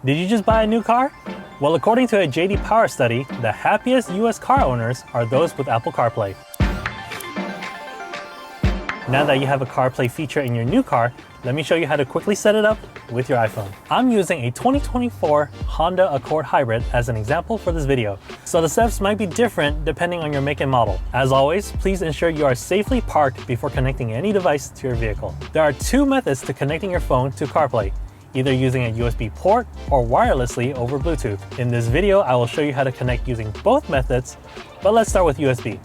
Did you just buy a new car? Well, according to a JD Power study, the happiest US car owners are those with Apple CarPlay. Now that you have a CarPlay feature in your new car, let me show you how to quickly set it up with your iPhone. I'm using a 2024 Honda Accord Hybrid as an example for this video, so the steps might be different depending on your make and model. As always, please ensure you are safely parked before connecting any device to your vehicle. There are two methods to connecting your phone to CarPlay, either using a USB port or wirelessly over Bluetooth. In this video, I will show you how to connect using both methods, but let's start with USB.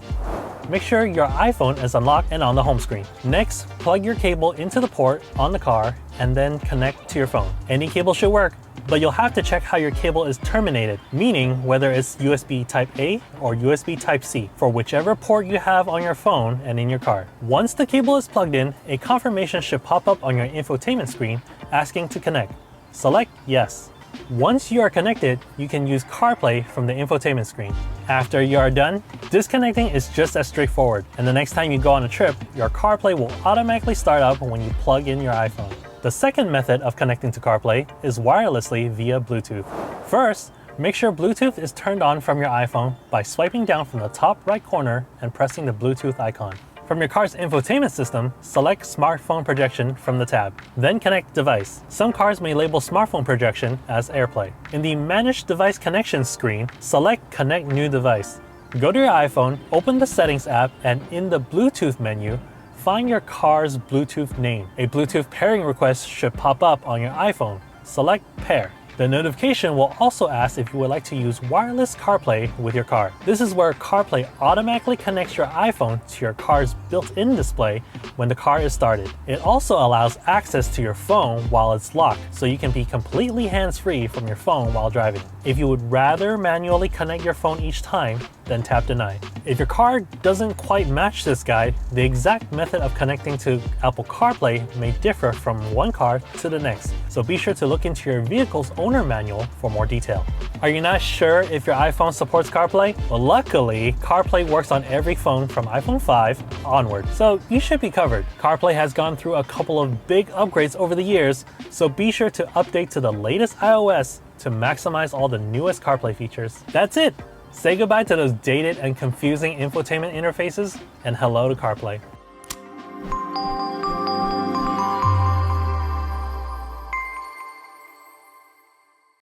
Make sure your iPhone is unlocked and on the home screen. Next, plug your cable into the port on the car and then connect to your phone. Any cable should work, but you'll have to check how your cable is terminated, meaning whether it's USB Type A or USB Type C for whichever port you have on your phone and in your car. Once the cable is plugged in, a confirmation should pop up on your infotainment screen asking to connect. Select Yes. Once you are connected, you can use CarPlay from the infotainment screen. After you are done, disconnecting is just as straightforward, and the next time you go on a trip, your CarPlay will automatically start up when you plug in your iPhone. The second method of connecting to CarPlay is wirelessly via Bluetooth. First, make sure Bluetooth is turned on from your iPhone by swiping down from the top right corner and pressing the Bluetooth icon. From your car's infotainment system, select Smartphone Projection from the tab. Then connect device. Some cars may label smartphone projection as AirPlay. In the Manage Device Connections screen, select Connect New Device. Go to your iPhone, open the Settings app, and in the Bluetooth menu, find your car's Bluetooth name. A Bluetooth pairing request should pop up on your iPhone. Select Pair. The notification will also ask if you would like to use wireless CarPlay with your car. This is where CarPlay automatically connects your iPhone to your car's built-in display when the car is started. It also allows access to your phone while it's locked, so you can be completely hands-free from your phone while driving. If you would rather manually connect your phone each time, then tap Deny. If your car doesn't quite match this guide, the exact method of connecting to Apple CarPlay may differ from one car to the next, so be sure to look into your vehicle's owner manual for more detail. Are you not sure if your iPhone supports CarPlay? Well, luckily, CarPlay works on every phone from iPhone 5 onward, so you should be covered. CarPlay has gone through a couple of big upgrades over the years, so be sure to update to the latest iOS to maximize all the newest CarPlay features. That's it! Say goodbye to those dated and confusing infotainment interfaces and hello to CarPlay.